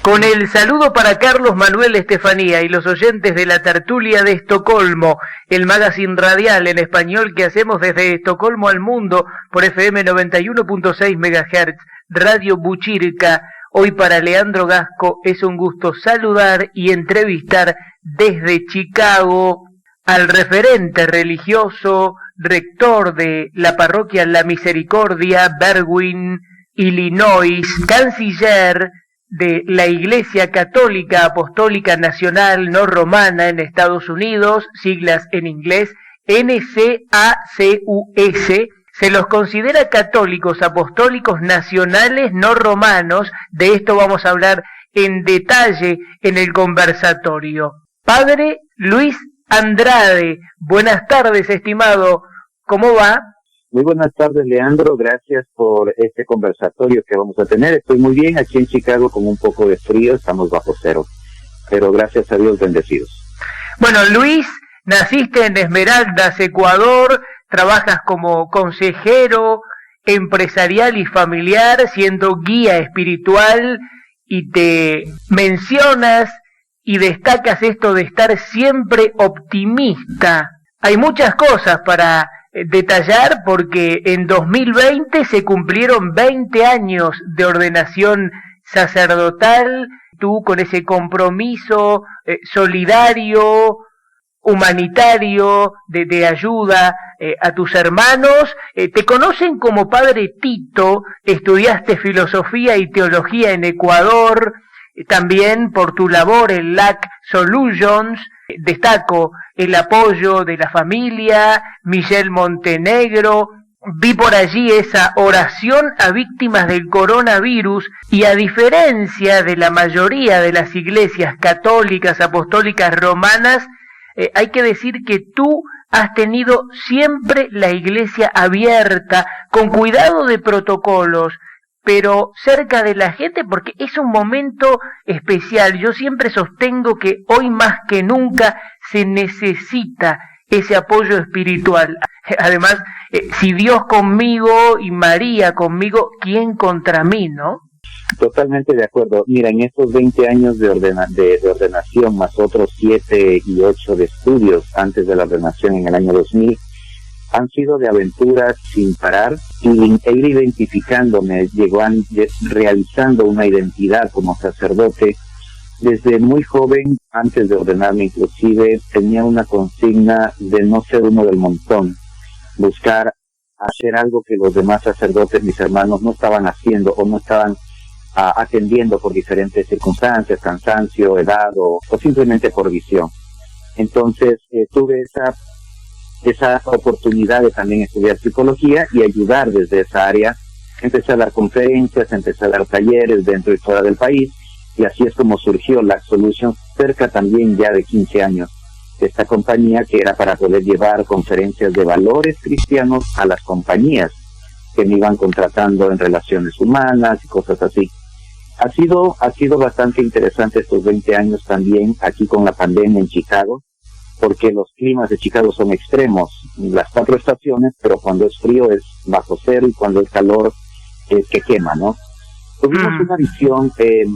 Con el saludo para Carlos Manuel Estefanía y los oyentes de la tertulia de Estocolmo, el magazine radial en español que hacemos desde Estocolmo al mundo por FM 91.6 MHz, Radio Buchirka. Hoy para Leandro Gasco es un gusto saludar y entrevistar desde Chicago al referente religioso, rector de la parroquia La Misericordia, Berwyn, Illinois, canciller de la Iglesia Católica Apostólica Nacional No Romana en Estados Unidos, siglas en inglés NCACUS. Se los considera católicos apostólicos nacionales no romanos. De esto vamos a hablar en detalle en el conversatorio. Padre Luis Andrade, buenas tardes, estimado. ¿Cómo va? Muy buenas tardes, Leandro. Gracias por este conversatorio que vamos a tener. Estoy muy bien aquí en Chicago con un poco de frío, estamos bajo cero, pero gracias a Dios bendecidos. Bueno, Luis, naciste en Esmeraldas, Ecuador, trabajas como consejero empresarial y familiar, siendo guía espiritual, y te mencionas y destacas esto de estar siempre optimista. Hay muchas cosas para detallar porque en 2020 se cumplieron 20 años de ordenación sacerdotal, tú con ese compromiso solidario, humanitario, de ayuda a tus hermanos. Te conocen como Padre Tito, estudiaste filosofía y teología en Ecuador, también por tu labor en LAC Solutions. Destaco el apoyo de la familia, Michelle Montenegro. Vi por allí esa oración a víctimas del coronavirus, y a diferencia de la mayoría de las iglesias católicas, apostólicas, romanas, hay que decir que tú has tenido siempre la iglesia abierta, con cuidado de protocolos, pero cerca de la gente, porque es un momento especial. Yo siempre sostengo que hoy más que nunca se necesita ese apoyo espiritual. Además, si Dios conmigo y María conmigo, ¿quién contra mí, no? Totalmente de acuerdo. Mira, en estos 20 años de ordenación, más otros 7 y 8 de estudios antes de la ordenación en el año 2000, han sido de aventuras sin parar, e ir identificándome, realizando una identidad como sacerdote. Desde muy joven, antes de ordenarme inclusive, tenía una consigna de no ser uno del montón, buscar hacer algo que los demás sacerdotes, mis hermanos, no estaban haciendo o no estaban atendiendo por diferentes circunstancias, cansancio, edad o simplemente por visión. Entonces tuve esa oportunidad de también estudiar psicología y ayudar desde esa área. Empecé a dar conferencias, empecé a dar talleres dentro y fuera del país, y así es como surgió la Solution, cerca también ya de 15 años, de esta compañía que era para poder llevar conferencias de valores cristianos a las compañías que me iban contratando en relaciones humanas y cosas así. Ha sido bastante interesante estos 20 años también aquí con la pandemia en Chicago, porque los climas de Chicago son extremos, las 4 estaciones, pero cuando es frío es bajo cero y cuando es calor es que quema, ¿no? Tuvimos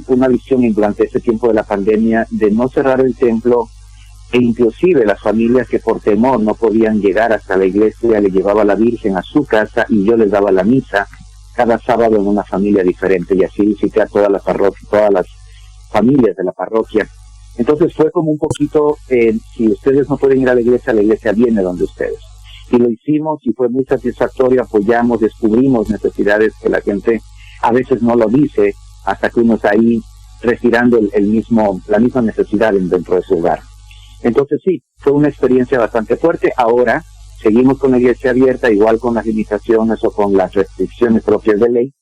una visión durante este tiempo de la pandemia de no cerrar el templo, e inclusive las familias que por temor no podían llegar hasta la iglesia, le llevaba a la Virgen a su casa y yo les daba la misa cada sábado en una familia diferente, y así visité a todas las familias de la parroquia. Entonces fue como un poquito, si ustedes no pueden ir a la iglesia viene donde ustedes. Y lo hicimos y fue muy satisfactorio, apoyamos, descubrimos necesidades que la gente a veces no lo dice hasta que uno está ahí respirando la misma necesidad dentro de su hogar. Entonces sí, fue una experiencia bastante fuerte. Ahora seguimos con la iglesia abierta, igual con las limitaciones o con las restricciones propias de ley,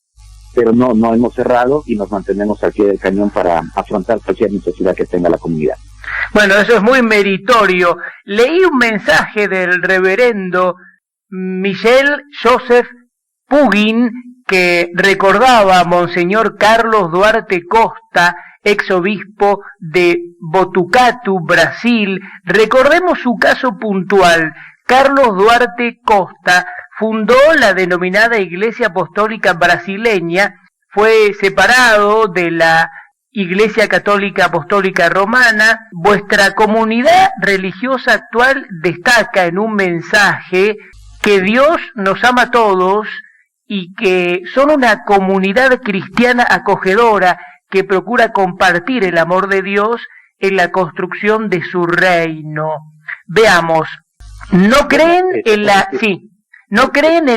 pero no hemos cerrado y nos mantenemos al pie del cañón para afrontar cualquier necesidad que tenga la comunidad. Bueno, eso es muy meritorio. Leí un mensaje del reverendo Michel Joseph Pugin que recordaba a Monseñor Carlos Duarte Costa, exobispo de Botucatu, Brasil. Recordemos su caso puntual. Carlos Duarte Costa fundó la denominada Iglesia Apostólica Brasileña, fue separado de la Iglesia Católica Apostólica Romana, vuestra comunidad religiosa actual destaca en un mensaje que Dios nos ama a todos y que son una comunidad cristiana acogedora que procura compartir el amor de Dios en la construcción de su reino. Veamos, no creen en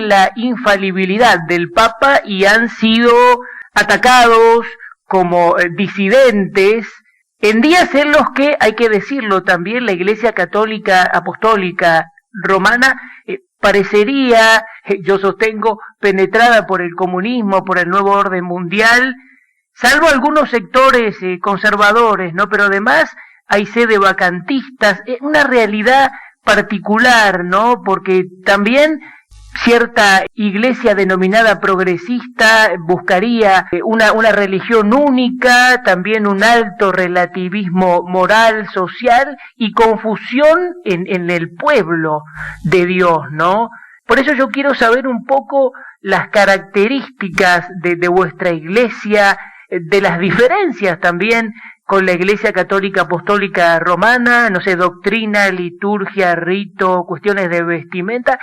la infalibilidad del Papa y han sido atacados como disidentes en días en los que, hay que decirlo también, la Iglesia Católica Apostólica Romana parecería, yo sostengo, penetrada por el comunismo, por el nuevo orden mundial, salvo algunos sectores conservadores, ¿no? Pero además hay sede vacantistas, una realidad particular, ¿no? Porque también cierta iglesia denominada progresista buscaría una religión única, también un alto relativismo moral, social y confusión en el pueblo de Dios, ¿no? Por eso yo quiero saber un poco las características de vuestra iglesia, de las diferencias también con la Iglesia Católica Apostólica Romana, no sé, doctrina, liturgia, rito, cuestiones de vestimenta,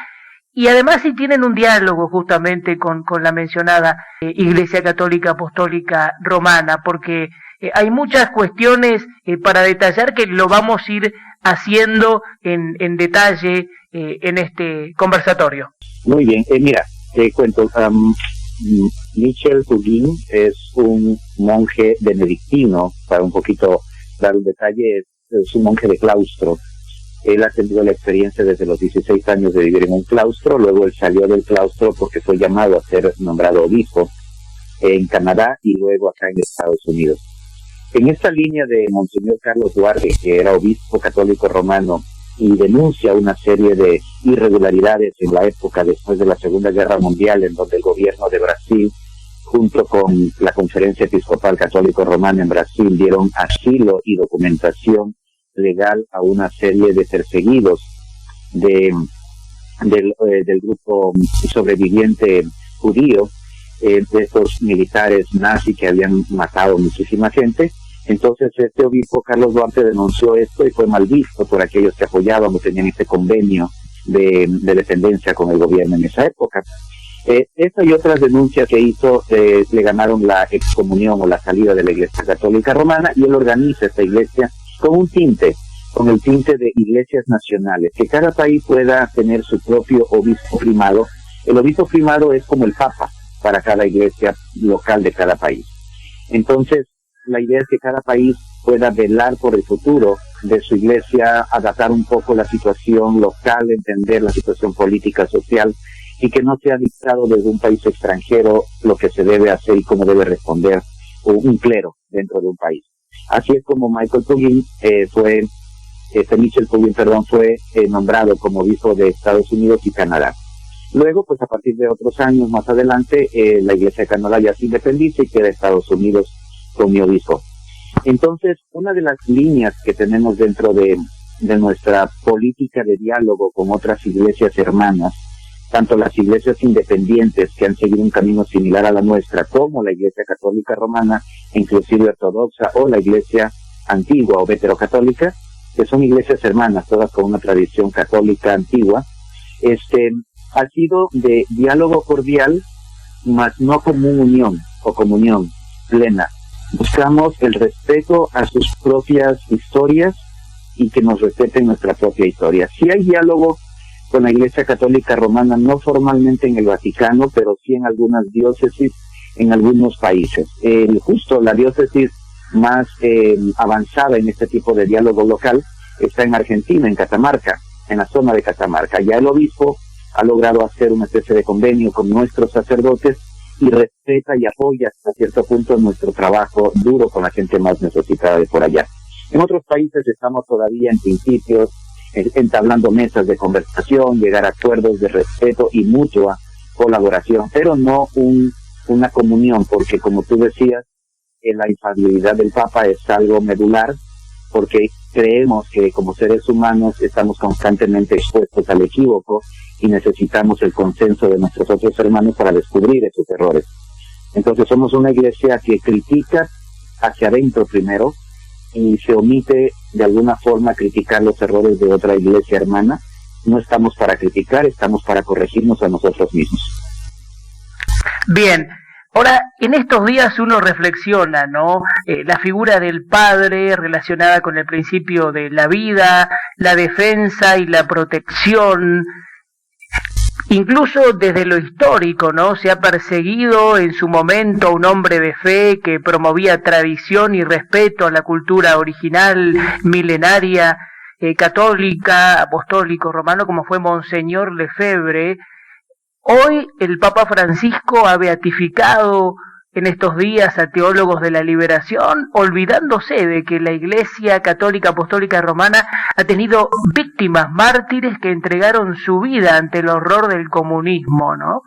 y además si tienen un diálogo justamente con la mencionada Iglesia Católica Apostólica Romana, porque hay muchas cuestiones para detallar que lo vamos a ir haciendo en detalle en este conversatorio. Muy bien, mira, te cuento, Michel Fugain es un monje benedictino, para un poquito dar un detalle, es un monje de claustro. Él ha tenido la experiencia desde los 16 años de vivir en un claustro, luego él salió del claustro porque fue llamado a ser nombrado obispo en Canadá y luego acá en Estados Unidos. En esta línea de Monseñor Carlos Duarte, que era obispo católico romano y denuncia una serie de irregularidades en la época después de la Segunda Guerra Mundial, en donde el gobierno de Brasil, junto con la Conferencia Episcopal Católico Romana en Brasil, dieron asilo y documentación legal a una serie de perseguidos del grupo sobreviviente judío, de estos militares nazis que habían matado muchísima gente. Entonces este obispo Carlos Duarte denunció esto y fue mal visto por aquellos que apoyaban o tenían este convenio de dependencia con el gobierno en esa época. Esta y otras denuncias que hizo le ganaron la excomunión o la salida de la Iglesia Católica Romana, y él organiza esta iglesia con el tinte de iglesias nacionales, que cada país pueda tener su propio obispo primado. El obispo primado es como el Papa para cada iglesia local de cada país. Entonces, la idea es que cada país pueda velar por el futuro de su iglesia, adaptar un poco la situación local, entender la situación política, social, y que no sea dictado desde un país extranjero lo que se debe hacer y cómo debe responder un clero dentro de un país. Así es como Michel Fugain fue nombrado como obispo de Estados Unidos y Canadá. Luego, pues a partir de otros años más adelante, la Iglesia de Canadá ya se independiza y queda Estados Unidos con mi obispo. Entonces, una de las líneas que tenemos dentro de nuestra política de diálogo con otras iglesias hermanas, tanto las iglesias independientes que han seguido un camino similar a la nuestra, como la Iglesia Católica Romana, inclusive ortodoxa, o la Iglesia antigua o veterocatólica, que son iglesias hermanas, todas con una tradición católica antigua, ha sido de diálogo cordial, mas no como unión o comunión plena. Buscamos el respeto a sus propias historias y que nos respeten nuestra propia historia. Sí hay diálogo con la Iglesia Católica Romana, no formalmente en el Vaticano, pero sí en algunas diócesis, en algunos países. Justo la diócesis más avanzada en este tipo de diálogo local está en Argentina, en Catamarca, en la zona de Catamarca. Ya el obispo ha logrado hacer una especie de convenio con nuestros sacerdotes y respeta y apoya hasta cierto punto nuestro trabajo duro con la gente más necesitada de por allá. En otros países estamos todavía en principios, entablando mesas de conversación, llegar a acuerdos de respeto y mutua colaboración, pero no una comunión, porque como tú decías, la infalibilidad del Papa es algo medular, porque creemos que como seres humanos estamos constantemente expuestos al equívoco y necesitamos el consenso de nuestros otros hermanos para descubrir esos errores. Entonces somos una iglesia que critica hacia adentro primero y se omite de alguna forma criticar los errores de otra iglesia hermana. No estamos para criticar, estamos para corregirnos a nosotros mismos. Bien, ahora en estos días uno reflexiona, ¿no? La figura del padre relacionada con el principio de la vida, la defensa y la protección. Incluso desde lo histórico, ¿no? Se ha perseguido en su momento a un hombre de fe que promovía tradición y respeto a la cultura original, milenaria, católica, apostólico, romano, como fue Monseñor Lefebvre. Hoy el Papa Francisco ha beatificado en estos días a teólogos de la liberación, olvidándose de que la Iglesia Católica Apostólica Romana ha tenido víctimas, mártires que entregaron su vida ante el horror del comunismo, ¿no?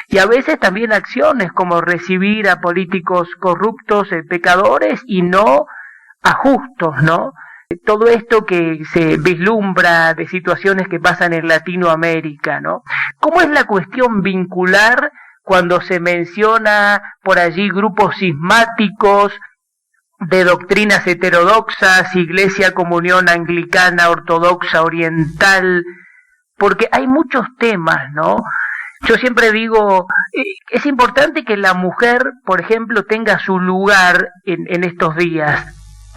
Y a veces también acciones como recibir a políticos corruptos, pecadores, y no a justos, ¿no? Todo esto que se vislumbra de situaciones que pasan en Latinoamérica, ¿no? ¿Cómo es la cuestión vincular cuando se menciona por allí grupos cismáticos de doctrinas heterodoxas, Iglesia Comunión Anglicana, Ortodoxa, Oriental? Porque hay muchos temas, ¿no? Yo siempre digo, es importante que la mujer, por ejemplo, tenga su lugar en estos días.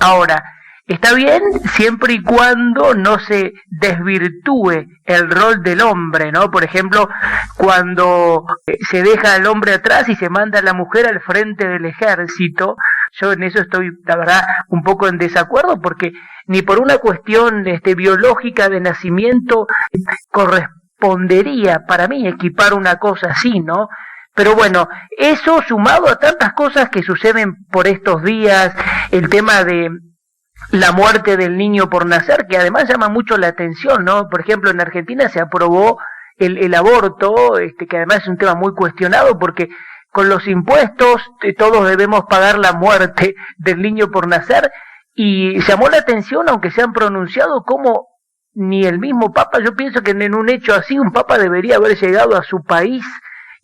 Ahora, está bien siempre y cuando no se desvirtúe el rol del hombre, ¿no? Por ejemplo, cuando se deja al hombre atrás y se manda a la mujer al frente del ejército, yo en eso estoy, la verdad, un poco en desacuerdo, porque ni por una cuestión biológica de nacimiento correspondería para mí equipar una cosa así, ¿no? Pero bueno, eso sumado a tantas cosas que suceden por estos días, el tema de la muerte del niño por nacer, que además llama mucho la atención, ¿no? Por ejemplo, en Argentina se aprobó el aborto, que además es un tema muy cuestionado, porque con los impuestos todos debemos pagar la muerte del niño por nacer, y llamó la atención, aunque se han pronunciado, como ni el mismo Papa, yo pienso que en un hecho así un Papa debería haber llegado a su país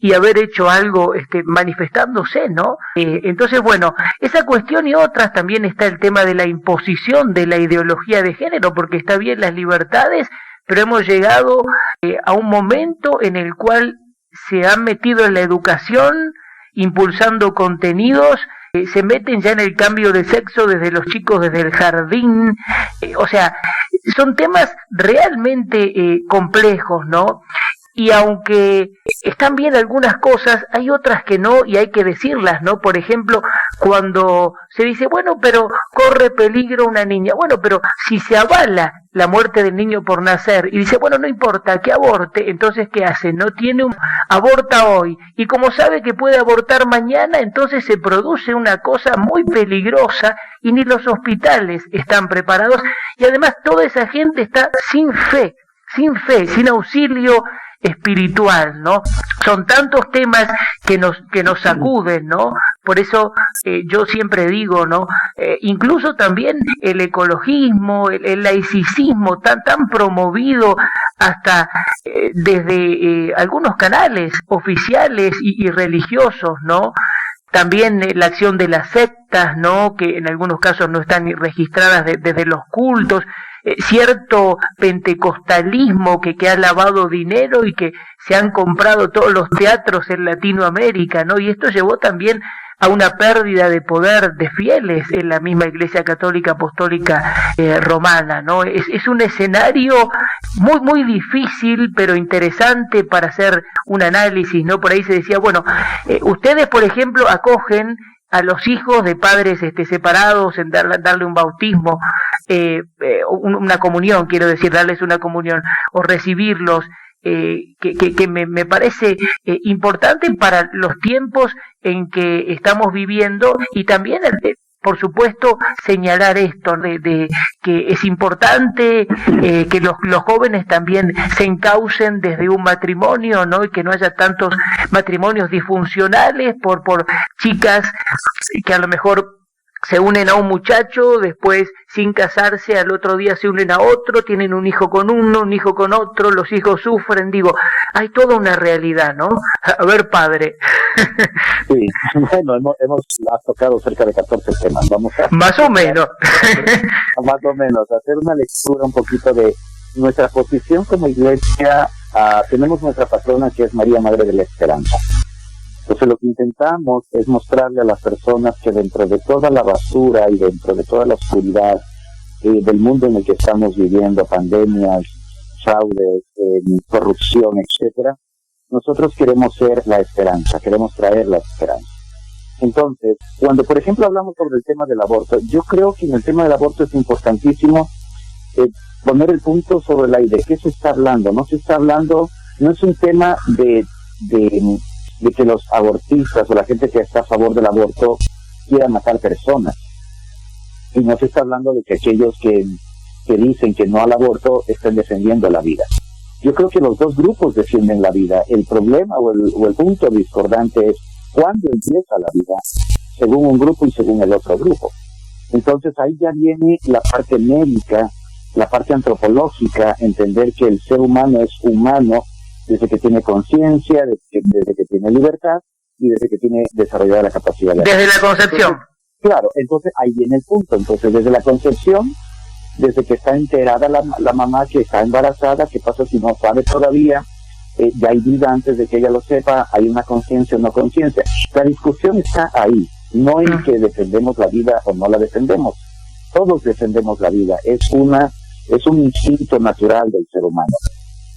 y haber hecho algo manifestándose, ¿no? Entonces, bueno, esa cuestión y otras, también está el tema de la imposición de la ideología de género, porque está bien las libertades, pero hemos llegado a un momento en el cual se han metido en la educación, impulsando contenidos, se meten ya en el cambio de sexo desde los chicos, desde el jardín, o sea, son temas realmente complejos, ¿no? Y aunque están bien algunas cosas, hay otras que no, y hay que decirlas, ¿no? Por ejemplo, cuando se dice, bueno, pero corre peligro una niña. Bueno, pero si se avala la muerte del niño por nacer, y dice, bueno, no importa que aborte, entonces ¿qué hace? No tiene aborta hoy, y como sabe que puede abortar mañana, entonces se produce una cosa muy peligrosa, y ni los hospitales están preparados, y además toda esa gente está sin fe, sin auxilio espiritual, ¿no? Son tantos temas que nos sacuden, ¿no? Por eso yo siempre digo, ¿no? Incluso también el ecologismo, el laicismo tan promovido hasta desde algunos canales oficiales y religiosos, ¿no? También la acción de las sectas, ¿no? Que en algunos casos no están registradas desde los cultos, cierto pentecostalismo que ha lavado dinero y que se han comprado todos los teatros en Latinoamérica, ¿no? Y esto llevó también a una pérdida de poder de fieles en la misma Iglesia Católica Apostólica Romana, ¿no? Es un escenario muy difícil, pero interesante para hacer un análisis, ¿no? Por ahí se decía, bueno, ustedes, por ejemplo, acogen a los hijos de padres separados en darle un bautismo, una comunión, quiero decir, darles una comunión, o recibirlos, que me parece importante para los tiempos en que estamos viviendo, y también por supuesto señalar esto de que es importante que los jóvenes también se encaucen desde un matrimonio, ¿no? Y que no haya tantos matrimonios disfuncionales por chicas que a lo mejor se unen a un muchacho, después sin casarse al otro día se unen a otro, tienen un hijo con uno, un hijo con otro, los hijos sufren, digo, hay toda una realidad, ¿no? A ver, padre. Sí, bueno, has tocado cerca de 14 temas, vamos a... Más o menos. Más o menos, hacer una lectura un poquito de nuestra posición como iglesia. Tenemos nuestra patrona que es María, Madre de la Esperanza. Entonces lo que intentamos es mostrarle a las personas que dentro de toda la basura y dentro de toda la oscuridad del mundo en el que estamos viviendo, pandemias, fraudes, corrupción, etcétera, nosotros queremos ser la esperanza, queremos traer la esperanza. Entonces, cuando por ejemplo hablamos sobre el tema del aborto, yo creo que en el tema del aborto es importantísimo poner el punto sobre la idea. ¿De qué se está hablando? No se está hablando, no es un tema de que los abortistas o la gente que está a favor del aborto quiera matar personas. Y no se está hablando de que aquellos que dicen que no al aborto estén defendiendo la vida. Yo creo que los dos grupos defienden la vida. El problema o el punto discordante es cuándo empieza la vida, según un grupo y según el otro grupo. Entonces ahí ya viene la parte médica, la parte antropológica, entender que el ser humano es humano desde que tiene conciencia, desde que tiene libertad y desde que tiene desarrollada la capacidad de... Desde la concepción. Entonces, claro, entonces ahí viene el punto. Entonces desde la concepción, desde que está enterada la mamá que está embarazada, ¿qué pasa si no sabe todavía? Ya hay vida antes de que ella lo sepa, hay una conciencia o no conciencia. La discusión está ahí, no en que defendemos la vida o no la defendemos. Todos defendemos la vida, es un instinto natural del ser humano,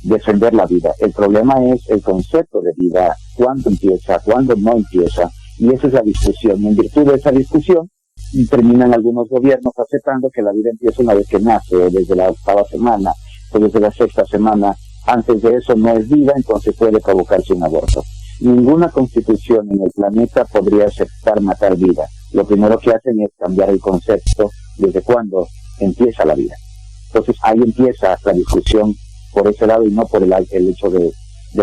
defender la vida. El problema es el concepto de vida, cuándo empieza, cuándo no empieza, y esa es la discusión. Y en virtud de esa discusión, terminan algunos gobiernos aceptando que la vida empieza una vez que nace, o desde la 8ª semana, o desde la 6ª semana. Antes de eso no es vida, entonces puede provocarse un aborto. Ninguna constitución en el planeta podría aceptar matar vida. Lo primero que hacen es cambiar el concepto desde cuándo empieza la vida. Entonces ahí empieza la discusión por ese lado y no por el hecho de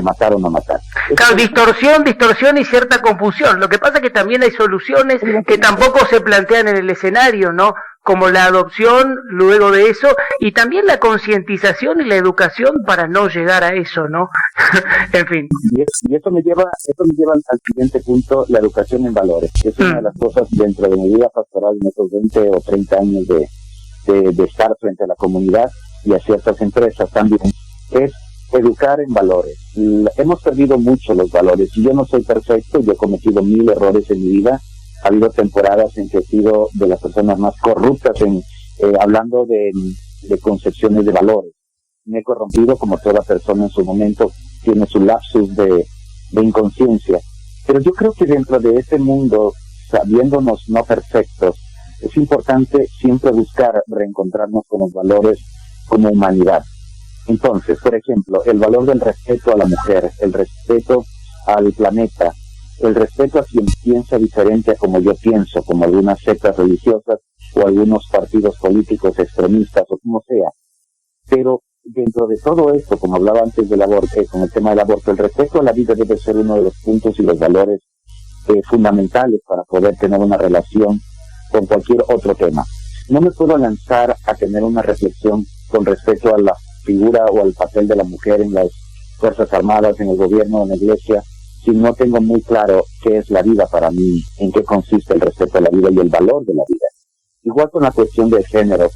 matar o no matar. Claro, distorsión y cierta confusión. Lo que pasa es que también hay soluciones que tampoco se plantean en el escenario, ¿no? Como la adopción luego de eso, y también la concientización y la educación para no llegar a eso, ¿no? En fin. Y esto me lleva al siguiente punto, la educación en valores. Es una de las cosas dentro de mi vida pastoral en estos 20 o 30 años de estar frente a la comunidad y a ciertas empresas también, es educar en valores. Hemos perdido mucho los valores, y yo no soy perfecto, yo he cometido 1000 errores en mi vida. Ha habido temporadas en que he sido de las personas más corruptas hablando de concepciones de valores. Me he corrompido, como toda persona en su momento tiene su lapsus de inconsciencia. Pero yo creo que dentro de ese mundo, sabiéndonos no perfectos, es importante siempre buscar reencontrarnos con los valores como humanidad. Entonces, por ejemplo, el valor del respeto a la mujer, el respeto al planeta, el respeto a quien piensa diferente a como yo pienso, como algunas sectas religiosas o algunos partidos políticos extremistas o como sea. Pero dentro de todo esto, como hablaba antes del aborto, con el tema del aborto, el respeto a la vida debe ser uno de los puntos y los valores fundamentales para poder tener una relación con cualquier otro tema. No me puedo lanzar a tener una reflexión con respecto a la figura o al papel de la mujer en las Fuerzas Armadas, en el gobierno, en la iglesia, si no tengo muy claro qué es la vida para mí, en qué consiste el respeto a la vida y el valor de la vida. Igual con la cuestión del género,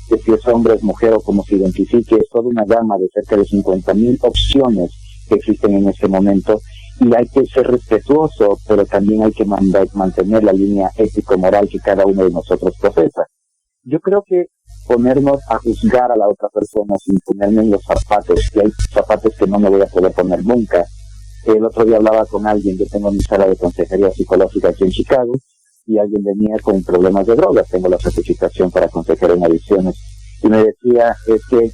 que si es hombre, es mujer o como se identifique, es toda una gama de cerca de 50,000 opciones que existen en este momento, y hay que ser respetuoso, pero también hay que mantener la línea ético-moral que cada uno de nosotros profesa. Yo creo que ponernos a juzgar a la otra persona sin ponerme en los zapatos, y hay zapatos que no me voy a poder poner nunca. El otro día hablaba con alguien, yo tengo mi sala de consejería psicológica aquí en Chicago, y alguien venía con problemas de drogas, tengo la certificación para consejero en adicciones, y me decía, es que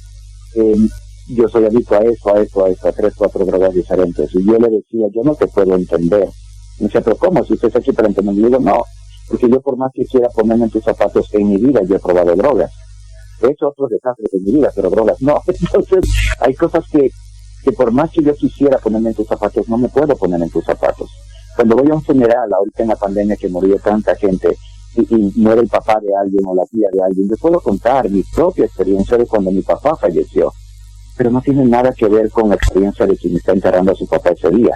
yo soy adicto a esto, a 3, 4 drogas diferentes, y yo le decía, yo no te puedo entender. Me decía, pero ¿cómo? Si usted está aquí para entender, y digo, no, porque yo por más que quiera ponerme en tus zapatos, en mi vida yo he probado drogas, he hecho otros desastres en mi vida, pero drogas no. Entonces hay cosas que por más que yo quisiera ponerme en tus zapatos, no me puedo poner en tus zapatos. Cuando voy a un funeral, ahorita en la pandemia que murió tanta gente, y muere el papá de alguien o la tía de alguien. Yo puedo contar mi propia experiencia de cuando mi papá falleció, pero no tiene nada que ver con la experiencia de quien está enterrando a su papá ese día.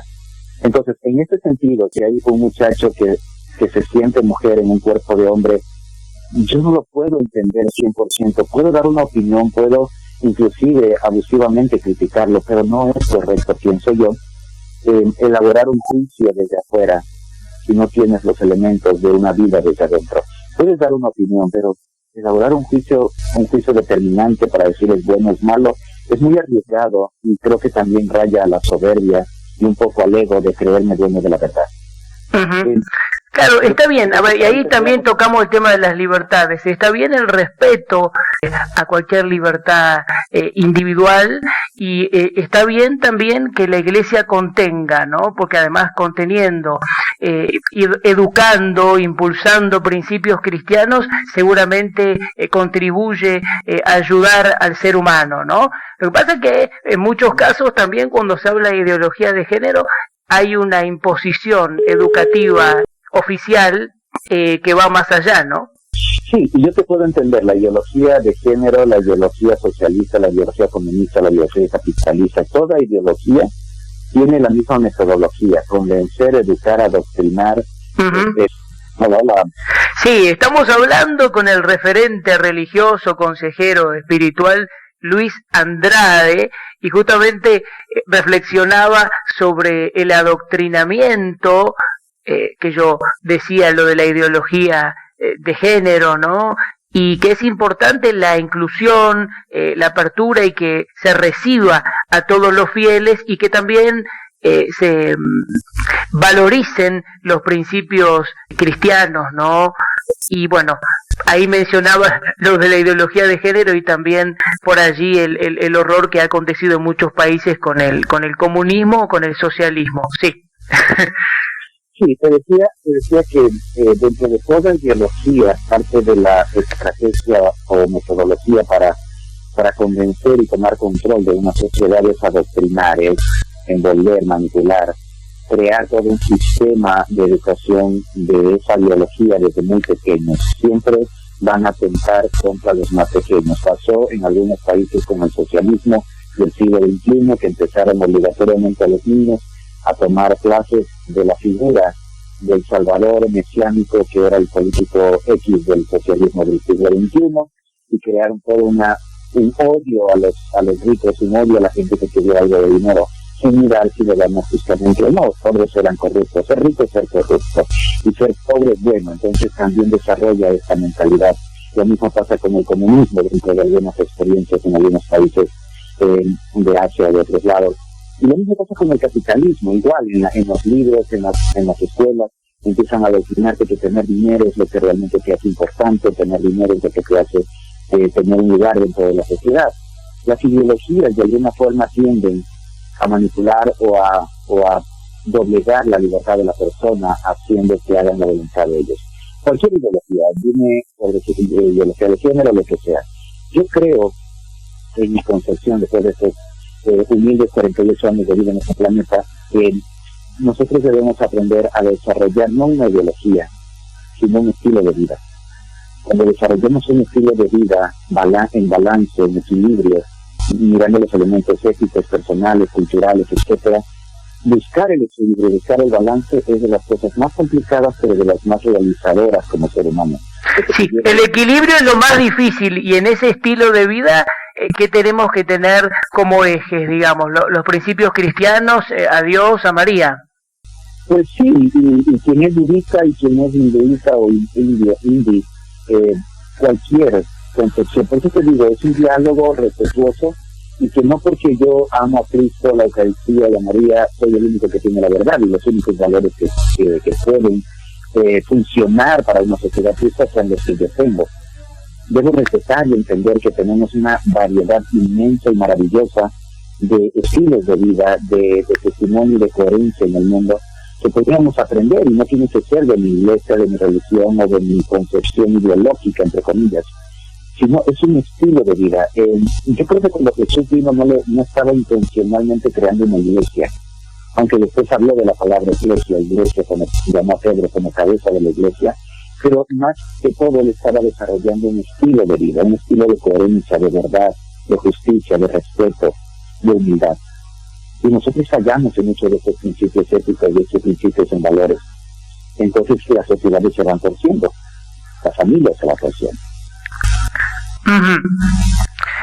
Entonces, en este sentido, que hay un muchacho que se siente mujer en un cuerpo de hombre, yo no lo puedo entender 100%. Puedo dar una opinión, puedo inclusive abusivamente criticarlo, pero no es correcto, pienso yo, elaborar un juicio desde afuera si no tienes los elementos de una vida desde adentro. Puedes dar una opinión, pero elaborar un juicio determinante para decir es bueno, es malo, es muy arriesgado, y creo que también raya a la soberbia y un poco al ego de creerme dueño de la verdad. Uh-huh. Claro, está bien. A ver, y ahí también tocamos el tema de las libertades. Está bien el respeto a cualquier libertad individual, y está bien también que la Iglesia contenga, ¿no? Porque además conteniendo, educando, impulsando principios cristianos, seguramente contribuye a ayudar al ser humano, ¿no? Lo que pasa es que en muchos casos también, cuando se habla de ideología de género, hay una imposición educativa oficial que va más allá, ¿no? Sí, y yo te puedo entender la ideología de género, la ideología socialista, la ideología comunista, la ideología capitalista. Toda ideología tiene la misma metodología: convencer, educar, adoctrinar. Uh-huh. Sí, estamos hablando con el referente religioso, consejero espiritual Luis Andrade, y justamente reflexionaba sobre el adoctrinamiento, que yo decía, lo de la ideología de género, ¿no? Y que es importante la inclusión, la apertura, y que se reciba a todos los fieles, y que también se valoricen los principios cristianos, ¿no? Y bueno, ahí mencionaba lo de la ideología de género, y también por allí el horror que ha acontecido en muchos países con el comunismo o con el socialismo. Sí. Sí, te decía que dentro de toda ideología, parte de la estrategia o metodología para convencer y tomar control de una sociedad es adoctrinar, es envolver, manipular, crear todo un sistema de educación de esa ideología desde muy pequeños. Siempre van a atentar contra los más pequeños. Pasó en algunos países con el socialismo del siglo XXI, que empezaron obligatoriamente a los niños a tomar clases de la figura del Salvador mesiánico, que era el político X del socialismo del siglo XXI, y crearon todo un odio a los ricos, un odio a la gente que tuviera algo de dinero, sin mirar si le damos justamente o no. Todos eran corruptos, ser rico es ser corrupto, y ser pobre es bueno. Entonces también desarrolla esta mentalidad. Lo mismo pasa con el comunismo dentro de algunas experiencias en algunos países de Asia o de otros lados. Y lo mismo pasa con el capitalismo, igual, en los libros, en las escuelas, empiezan a adoctrinar que tener dinero es lo que realmente te hace importante, tener dinero es lo que te hace tener un lugar dentro de la sociedad. Las ideologías de alguna forma tienden a manipular o a doblegar la libertad de la persona, haciendo que hagan la voluntad de ellos. Cualquier ideología, dime sobre ideología de género, lo que sea. Yo creo, en mi concepción, después de estos humildes 48 años de vida en este planeta, nosotros debemos aprender a desarrollar no una ideología, sino un estilo de vida. Cuando desarrollemos un estilo de vida en balance, en equilibrio, mirando los elementos éticos, personales, culturales, etcétera, buscar el equilibrio, buscar el balance es de las cosas más complicadas, pero de las más realizadoras como ser humano. Sí, el equilibrio es lo más difícil, y en ese estilo de vida, ¿qué tenemos que tener como ejes, digamos? Los principios cristianos, a Dios, a María. Pues sí, y quien es budista y quien es hinduista o hindi, cualquier concepción. Por eso te digo, es un diálogo respetuoso, y que no porque yo amo a Cristo, la Eucaristía y a María, soy el único que tiene la verdad, y los únicos valores que pueden funcionar para una sociedad justa son los que yo tengo. Debo respetar y entender que tenemos una variedad inmensa y maravillosa de estilos de vida, de testimonio y de coherencia en el mundo, que podríamos aprender, y no tiene que ser de mi iglesia, de mi religión o de mi concepción ideológica, entre comillas, sino es un estilo de vida. Yo creo que cuando Jesús vino no estaba intencionalmente creando una iglesia, aunque después habló de la palabra iglesia, como llamó a Pedro como cabeza de la iglesia, pero más que todo él estaba desarrollando un estilo de vida, un estilo de coherencia, de verdad, de justicia, de respeto, de humildad. Y nosotros fallamos en muchos de estos principios éticos, de estos principios en valores. Entonces las sociedades se van torciendo, la familia se va torciendo. Uh-huh.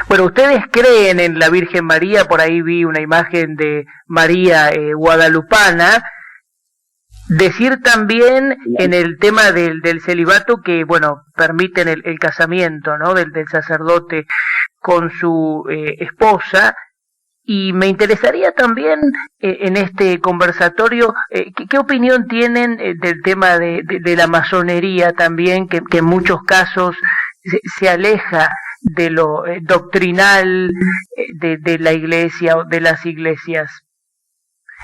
Bueno, ustedes creen en la Virgen María, por ahí vi una imagen de María guadalupana. Decir también en el tema del celibato que, bueno, permiten el casamiento, ¿no?, del sacerdote con su esposa. Y me interesaría también en este conversatorio, ¿qué opinión tienen del tema de la masonería también, que en muchos casos se aleja de lo doctrinal de la iglesia o de las iglesias?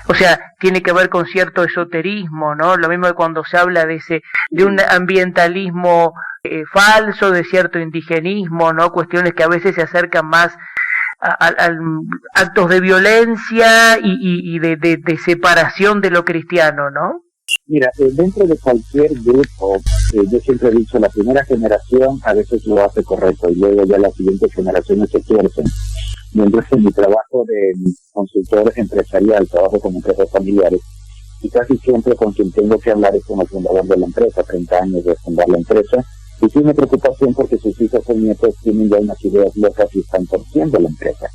O sea, tiene que ver con cierto esoterismo, ¿no? Lo mismo que cuando se habla de un ambientalismo falso, de cierto indigenismo, ¿no? Cuestiones que a veces se acercan más a actos de violencia y de separación de lo cristiano, ¿no? Mira, dentro de cualquier grupo, yo siempre he dicho, la primera generación a veces lo hace correcto y luego ya las siguientes generaciones se tuercen. Mientras en mi trabajo de consultor empresarial, trabajo con empresas familiares, y casi siempre con quien tengo que hablar es con el fundador de la empresa, 30 años de fundar la empresa, y tiene preocupación porque sus hijos o nietos tienen ya unas ideas locas y están torciendo la empresa.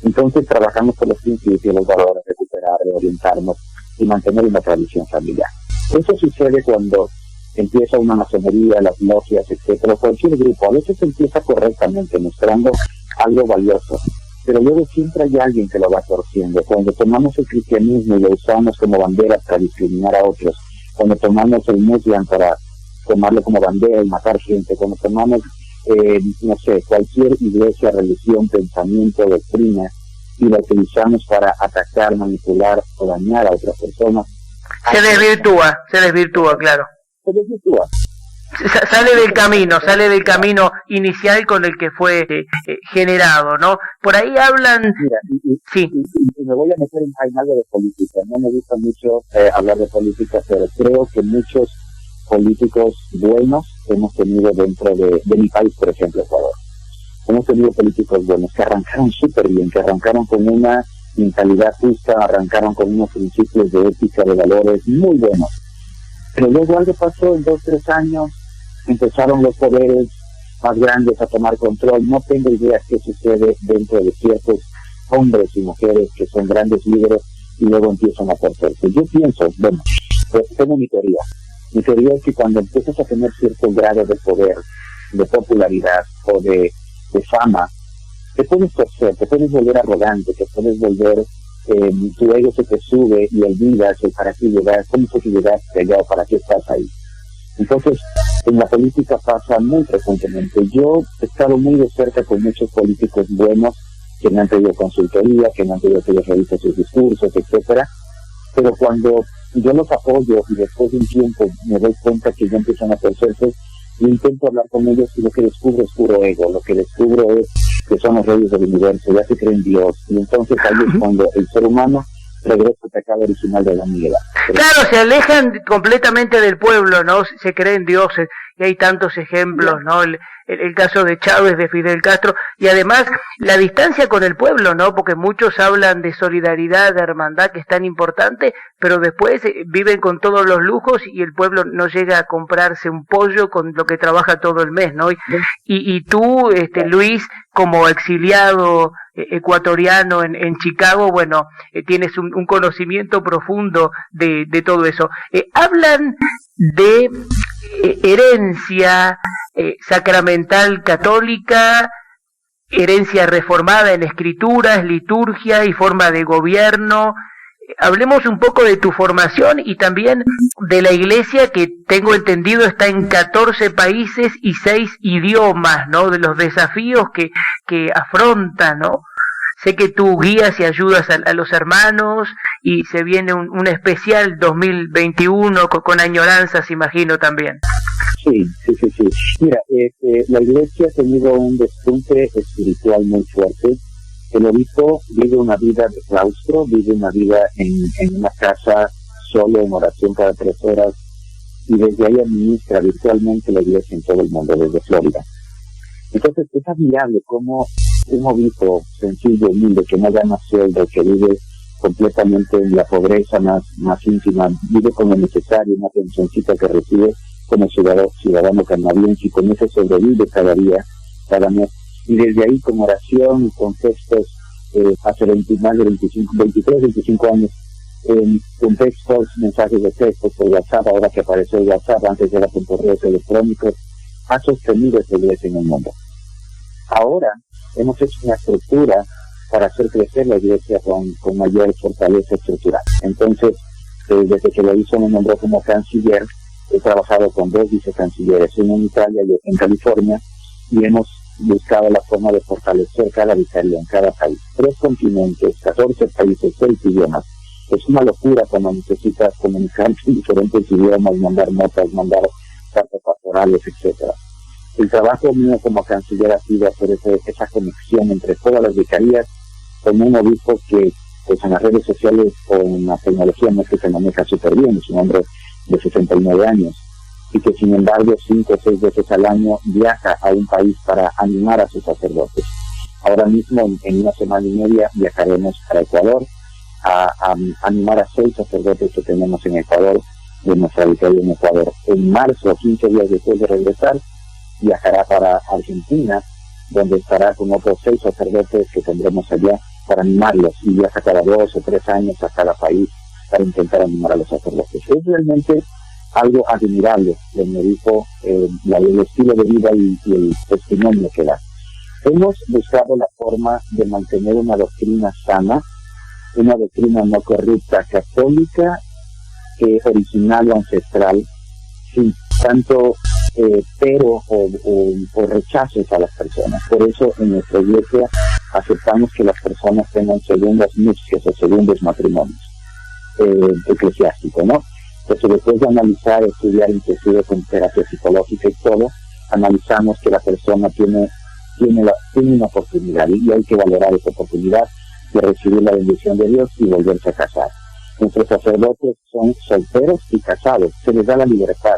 Entonces trabajamos con los principios, los valores, recuperar, reorientarnos y mantener una tradición familiar. Eso sucede cuando empieza una masonería, las logias, etcétera, cualquier grupo. A veces empieza correctamente, mostrando algo valioso, pero luego siempre hay alguien que lo va torciendo. Cuando tomamos el cristianismo y lo usamos como bandera para discriminar a otros, cuando tomamos el Muslim para tomarlo como bandera y matar gente, cuando tomamos, no sé, cualquier iglesia, religión, pensamiento, doctrina, y la utilizamos para atacar, manipular o dañar a otras personas. Se desvirtúa, claro. Se desvirtúa. Sale del camino inicial con el que fue generado, ¿no? Por ahí hablan... Mira, sí. Y me voy a meter en algo de política. No me gusta mucho hablar de política, pero creo que muchos políticos buenos hemos tenido dentro de mi país, por ejemplo, Ecuador. Hemos tenido políticos buenos que arrancaron súper bien, que arrancaron con una mentalidad justa, arrancaron con unos principios de ética, de valores muy buenos. Pero luego algo pasó en 2-3 años, empezaron los poderes más grandes a tomar control. No tengo idea qué sucede dentro de ciertos hombres y mujeres que son grandes líderes y luego empiezan a torcerse. Yo pienso, bueno, pues tengo mi teoría. Mi teoría es que cuando empiezas a tener cierto grado de poder, de popularidad o de fama, te puedes torcer, te puedes volver arrogante, te puedes volver, tu ego se te sube y olvidas el para qué llegar, cómo fue que llegaste allá o para qué estás ahí. Entonces, en la política pasa muy frecuentemente. Yo he estado muy de cerca con muchos políticos buenos que me han pedido consultoría, que me han pedido que les revise sus discursos, etcétera, pero cuando yo los apoyo y después de un tiempo me doy cuenta que ya empiezan a torcerse, yo intento hablar con ellos y lo que descubro es puro ego, lo que descubro es que son los reyes del universo, ya se creen Dios, y entonces ahí es cuando el ser humano regresa al pecado original de la humanidad. Claro, se alejan completamente del pueblo, ¿no? Se creen dioses, y hay tantos ejemplos, ¿no? El caso de Chávez, de Fidel Castro, y además la distancia con el pueblo, ¿no? Porque muchos hablan de solidaridad, de hermandad, que es tan importante, pero después viven con todos los lujos y el pueblo no llega a comprarse un pollo con lo que trabaja todo el mes, ¿no? Y tú, Luis, como exiliado ecuatoriano en Chicago, bueno, tienes un conocimiento profundo de todo eso. Hablan de herencia sacramental católica, herencia reformada en escrituras, liturgia y forma de gobierno. Hablemos un poco de tu formación y también de la iglesia, que tengo entendido está en 14 países y 6 idiomas, ¿no? De los desafíos que afronta, ¿no? Sé que tú guías y ayudas a los hermanos y se viene un especial 2021 con añoranzas, imagino, también. Sí. Mira, la iglesia ha tenido un despunte espiritual muy fuerte. El obispo vive una vida de claustro, vive una vida en una casa solo en oración cada 3 horas, y desde ahí administra virtualmente la iglesia en todo el mundo, desde Florida. Entonces es admirable cómo un obispo sencillo, humilde, que no gana sueldo, que vive completamente en la pobreza más íntima, vive con lo necesario, una pensioncita que recibe como ciudadano canadiense, y con eso sobrevive cada día, cada mes. Y desde ahí, con oración y con textos, hace más de 25 años, con textos, mensajes de texto por WhatsApp, ahora que apareció el WhatsApp, antes era con correos electrónicos, ha sostenido esta iglesia en el mundo. Ahora hemos hecho una estructura para hacer crecer la iglesia con mayor fortaleza estructural. Entonces, desde que lo hizo, me nombró como canciller. He trabajado con 2 vicecancilleres, uno en Italia y en California, y hemos buscado la forma de fortalecer cada vicaría en cada país. 3 continentes, 14 países, 6 idiomas. Es una locura cuando necesitas comunicar en diferentes idiomas, mandar notas, mandar cartas pastorales, etcétera. El trabajo mío como canciller ha sido hacer esa conexión entre todas las vicarías con un obispo que, pues, en las redes sociales o en la tecnología no es que se maneja súper bien, es un hombre de 69 años, y que sin embargo 5 o 6 veces al año viaja a un país para animar a sus sacerdotes. Ahora mismo, en una semana y media, viajaremos para Ecuador a animar a 6 sacerdotes que tenemos en Ecuador, de nuestra vicaría en Ecuador. En marzo, 15 días después de regresar, viajará para Argentina, donde estará con otros 6 sacerdotes que tendremos allá para animarlos, y viaja cada 2 o 3 años a cada país para intentar animar a los sacerdotes. Es realmente algo admirable, me dijo, el estilo de vida y el testimonio que da. Hemos buscado la forma de mantener una doctrina sana, una doctrina no corrupta, católica, original o ancestral, sin tanto pero o rechazos a las personas. Por eso en nuestra iglesia aceptamos que las personas tengan segundas nupcias o segundos matrimonios eclesiásticos, ¿no? Entonces, después de analizar, estudiar, inclusive con terapia psicológica y todo, analizamos que la persona tiene una oportunidad, y hay que valorar esa oportunidad de recibir la bendición de Dios y volverse a casar. Nuestros sacerdotes son solteros y casados. Se les da la libertad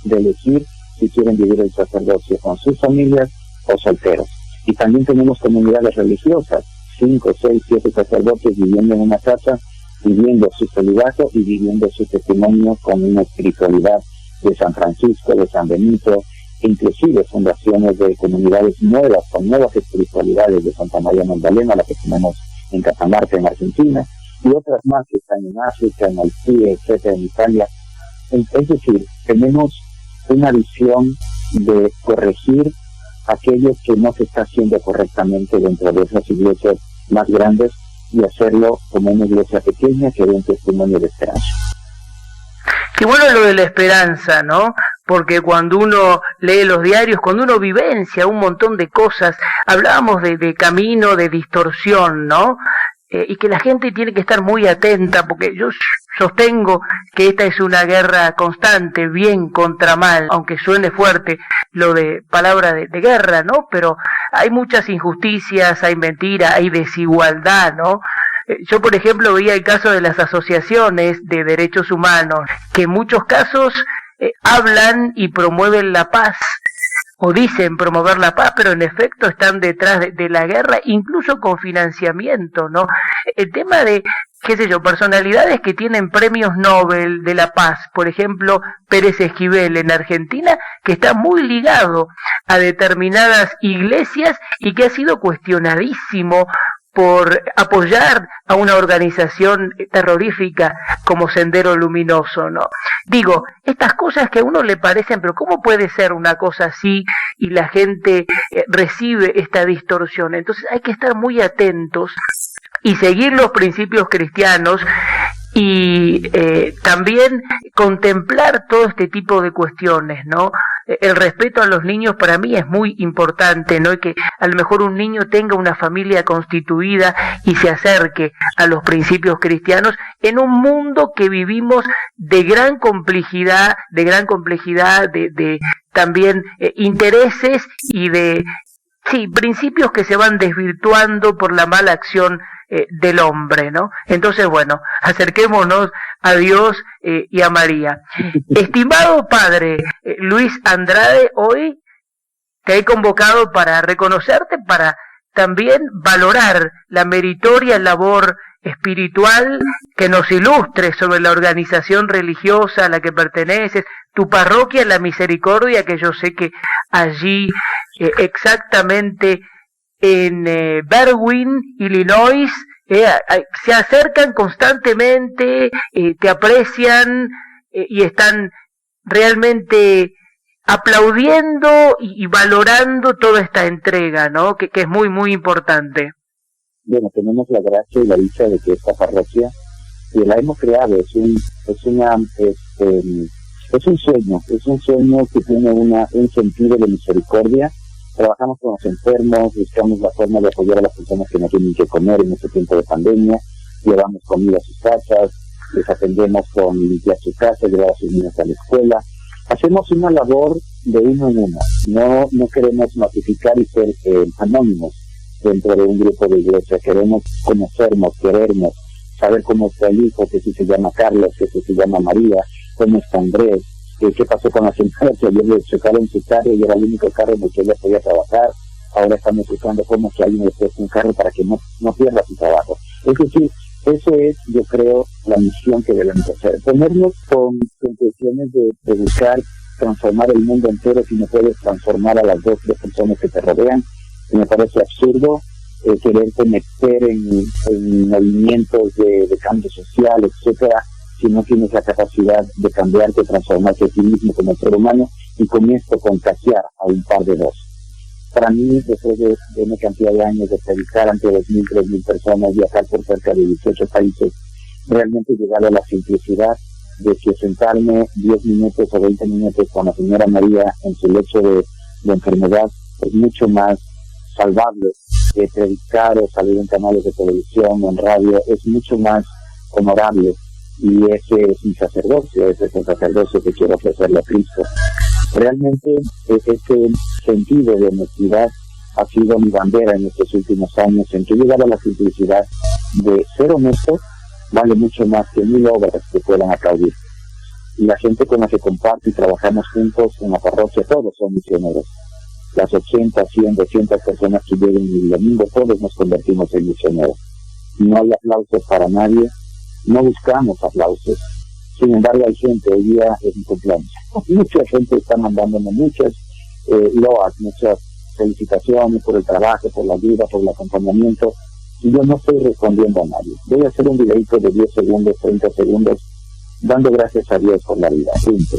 de elegir si quieren vivir el sacerdocio con sus familias o solteros. Y también tenemos comunidades religiosas, 5, 6, 7 sacerdotes viviendo en una casa, viviendo su celibato y viviendo su testimonio con una espiritualidad de San Francisco, de San Benito, inclusive fundaciones de comunidades nuevas, con nuevas espiritualidades de Santa María Magdalena, la que tenemos en Catamarca, en Argentina, y otras más que están en África, en Haití, etcétera, en Italia. Es decir, tenemos una visión de corregir aquello que no se está haciendo correctamente dentro de esas iglesias más grandes, y hacerlo como una iglesia pequeña que dé un testimonio de esperanza. Qué bueno lo de la esperanza, ¿no? Porque cuando uno lee los diarios, cuando uno vivencia un montón de cosas, hablábamos de camino, de distorsión, ¿no? Y que la gente tiene que estar muy atenta, porque yo sostengo que esta es una guerra constante, bien contra mal, aunque suene fuerte lo de palabra de guerra, ¿no? Pero hay muchas injusticias, hay mentira, hay desigualdad, ¿no? Yo, por ejemplo, veía el caso de las asociaciones de derechos humanos, que en muchos casos hablan y promueven la paz, o dicen promover la paz, pero en efecto están detrás de la guerra, incluso con financiamiento, ¿no? El tema de, qué sé yo, personalidades que tienen premios Nobel de la Paz, por ejemplo, Pérez Esquivel en Argentina, que está muy ligado a determinadas iglesias y que ha sido cuestionadísimo por apoyar a una organización terrorífica como Sendero Luminoso, ¿no? Digo, estas cosas que a uno le parecen, pero ¿cómo puede ser una cosa así y la gente recibe esta distorsión? Entonces hay que estar muy atentos y seguir los principios cristianos y también contemplar todo este tipo de cuestiones, ¿no? El respeto a los niños para mí es muy importante, ¿no? Y que a lo mejor un niño tenga una familia constituida y se acerque a los principios cristianos en un mundo que vivimos de gran complejidad, de también intereses y de sí, principios que se van desvirtuando por la mala acción del hombre, ¿no? Entonces, bueno, acerquémonos a Dios y a María. Estimado padre Luis Andrade, hoy te he convocado para reconocerte, para también valorar la meritoria labor espiritual que nos ilustre sobre la organización religiosa a la que perteneces, tu parroquia La Misericordia, que yo sé que allí exactamente en Berwyn, Illinois, se acercan constantemente, te aprecian y están realmente aplaudiendo y valorando toda esta entrega, ¿no? Que es muy, muy importante. Bueno, tenemos la gracia y la dicha de que esta parroquia, que la hemos creado, es un sueño que tiene un sentido de misericordia. Trabajamos con los enfermos, buscamos la forma de apoyar a las personas que no tienen que comer en este tiempo de pandemia, llevamos comida a sus casas, les atendemos con limpiar su casa, llevar a sus niños a la escuela. Hacemos una labor de uno en uno, no queremos notificar y ser anónimos dentro de un grupo de iglesia, queremos conocernos, querernos, saber cómo está el hijo, que si se llama Carlos, que si se llama María, cómo está Andrés, qué pasó con la señora que ayer le chocaron su carro y era el único carro en el que ella podía trabajar. Ahora estamos buscando cómo que alguien le preste un carro para que no pierda su trabajo. Es decir, eso es, yo creo, la misión que debemos hacer. Ponernos con cuestiones de buscar transformar el mundo entero si no puedes transformar a las 2 o 3 personas que te rodean. Y me parece absurdo quererte meter en movimientos de cambio social, etcétera, si no tienes la capacidad de cambiarte, transformarte a ti mismo como ser humano y con esto contagiar a un par de dos. Para mí, después de una cantidad de años de predicar ante 2.000, 3.000 personas, viajar por cerca de 18 países, realmente llegar a la simplicidad de que sentarme 10 minutos o 20 minutos con la señora María en su lecho de enfermedad es mucho más salvable que predicar o salir en canales de televisión o en radio, es mucho más honorable. Y ese es mi sacerdocio, ese es el sacerdocio que quiero ofrecerle a Cristo. Realmente ese sentido de honestidad ha sido mi bandera en estos últimos años, en que llegar a la simplicidad de ser honesto vale mucho más que 1.000 obras que puedan aplaudir. Y la gente con la que comparto y trabajamos juntos en la parroquia, todos son misioneros. Las 80, 100, 200 personas que lleguen el domingo, todos nos convertimos en misioneros. No hay aplausos para nadie, no buscamos aplausos. Sin embargo, hay gente, hoy día es mi cumpleaños. Mucha gente está mandándome muchas loas, muchas felicitaciones por el trabajo, por la ayuda, por el acompañamiento. Y yo no estoy respondiendo a nadie. Voy a hacer un videito de 10 segundos, 30 segundos, dando gracias a Dios por la vida. Punto.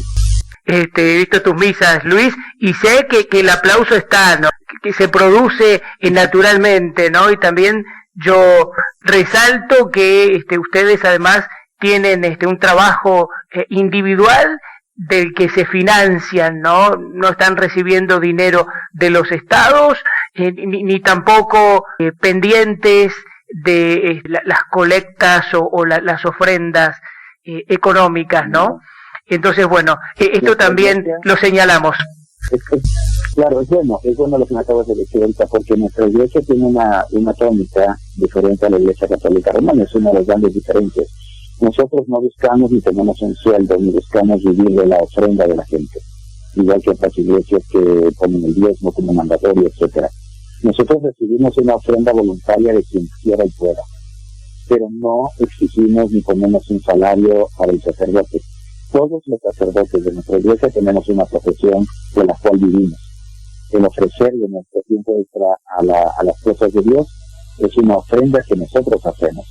He visto tus misas, Luis, y sé que el aplauso está, ¿no? Que se produce naturalmente, ¿no? Y también yo resalto que ustedes además tienen un trabajo individual del que se financian, ¿no? No están recibiendo dinero de los estados, ni tampoco pendientes de las colectas o las ofrendas económicas, ¿no? Entonces, bueno, esto también lo señalamos. Claro, es bueno lo que me acabas de decir ahorita, porque nuestra iglesia tiene una tónica diferente a la iglesia católica romana, es una de las grandes diferencias. Nosotros no buscamos ni tenemos un sueldo, ni buscamos vivir de la ofrenda de la gente, igual que otras iglesias que ponen el diezmo como mandatorio, etcétera. Nosotros recibimos una ofrenda voluntaria de quien quiera y pueda, pero no exigimos ni ponemos un salario para el sacerdote. Todos los sacerdotes de nuestra iglesia tenemos una profesión de la cual vivimos. El ofrecer de nuestro tiempo extra a las cosas de Dios es una ofrenda que nosotros hacemos.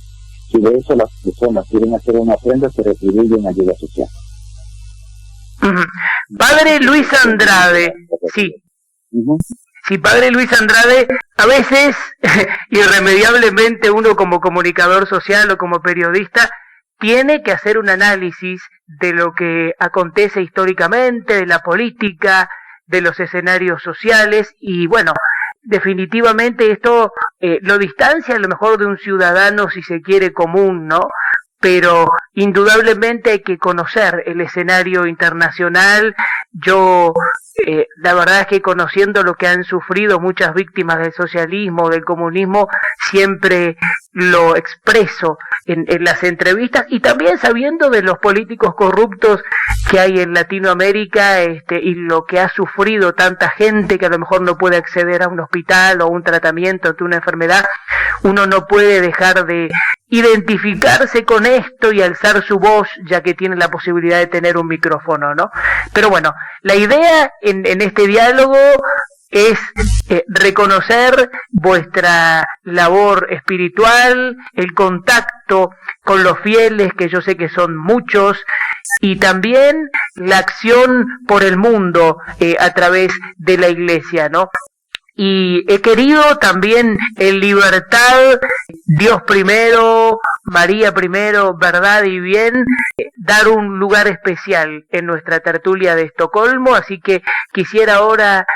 Si de eso las personas quieren hacer una ofrenda, se retribuye en ayuda social. Padre Luis Andrade, sí. Sí, Padre Luis Andrade, a veces, irremediablemente, uno como comunicador social o como periodista, tiene que hacer un análisis de lo que acontece históricamente, de la política, de los escenarios sociales, y bueno, definitivamente esto lo distancia a lo mejor de un ciudadano, si se quiere, común, ¿no? pero indudablemente hay que conocer el escenario internacional. Yo, la verdad es que conociendo lo que han sufrido muchas víctimas del socialismo, del comunismo, siempre lo expreso en las entrevistas, y también sabiendo de los políticos corruptos que hay en Latinoamérica, y lo que ha sufrido tanta gente que a lo mejor no puede acceder a un hospital o un tratamiento ante una enfermedad, uno no puede dejar de identificarse con esto y alzar su voz, ya que tiene la posibilidad de tener un micrófono, ¿no? Pero bueno, la idea en este diálogo es reconocer vuestra labor espiritual, el contacto con los fieles, que yo sé que son muchos, y también la acción por el mundo a través de la iglesia, ¿no? Y he querido también en libertad, Dios primero, María primero, verdad y bien, dar un lugar especial en nuestra tertulia de Estocolmo, así que quisiera ahora,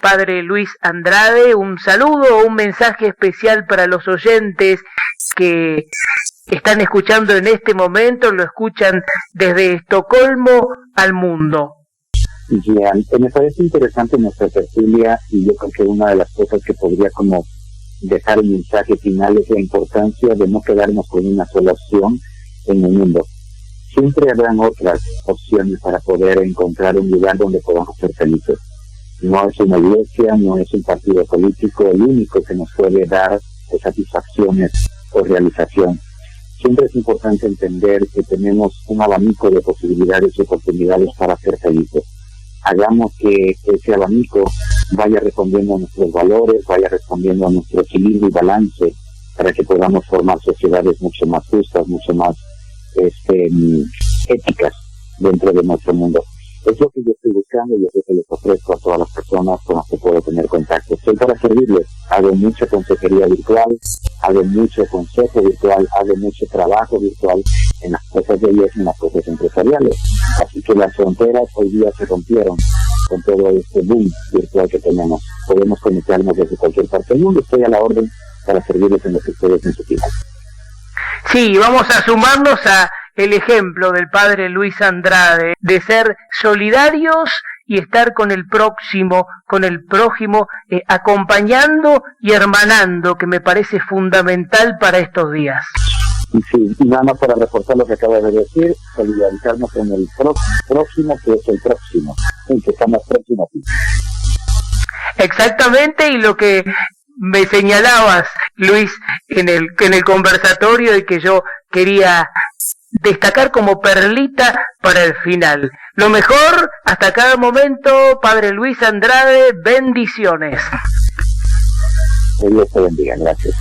Padre Luis Andrade, un saludo, un mensaje especial para los oyentes que están escuchando en este momento, lo escuchan desde Estocolmo al mundo. Bien, me parece interesante nuestra tertulia, y yo creo que una de las cosas que podría como dejar el mensaje final es la importancia de no quedarnos con una sola opción en el mundo. Siempre habrán otras opciones para poder encontrar un lugar donde podamos ser felices. No es una iglesia, no es un partido político el único que nos puede dar satisfacciones o realización. Siempre es importante entender que tenemos un abanico de posibilidades y oportunidades para ser felices. Hagamos que ese abanico vaya respondiendo a nuestros valores, vaya respondiendo a nuestro equilibrio y balance, para que podamos formar sociedades mucho más justas, mucho más éticas dentro de nuestro mundo. Es lo que yo estoy buscando y es lo que les ofrezco a todas las personas con las que puedo tener contacto. Estoy para servirles. Hago mucha consejería virtual, hago mucho consejo virtual, hago mucho trabajo virtual en las cosas de ellos y en las cosas empresariales. Así que las fronteras hoy día se rompieron con todo este boom virtual que tenemos. Podemos conectarnos desde cualquier parte del mundo. Estoy a la orden para servirles en lo que ustedes necesitan. Sí, vamos a sumarnos a el ejemplo del Padre Luis Andrade, de ser solidarios y estar con el próximo, con el prójimo, acompañando y hermanando, que me parece fundamental para estos días. Sí, y nada más para reforzar lo que acaba de decir, solidarizarnos con el próximo, que es el próximo, el que está más próximo a ti. Exactamente, y lo que me señalabas, Luis, en el conversatorio, y que yo quería destacar como perlita para el final. Lo mejor hasta cada momento, Padre Luis Andrade, bendiciones. Que Dios te bendiga, gracias.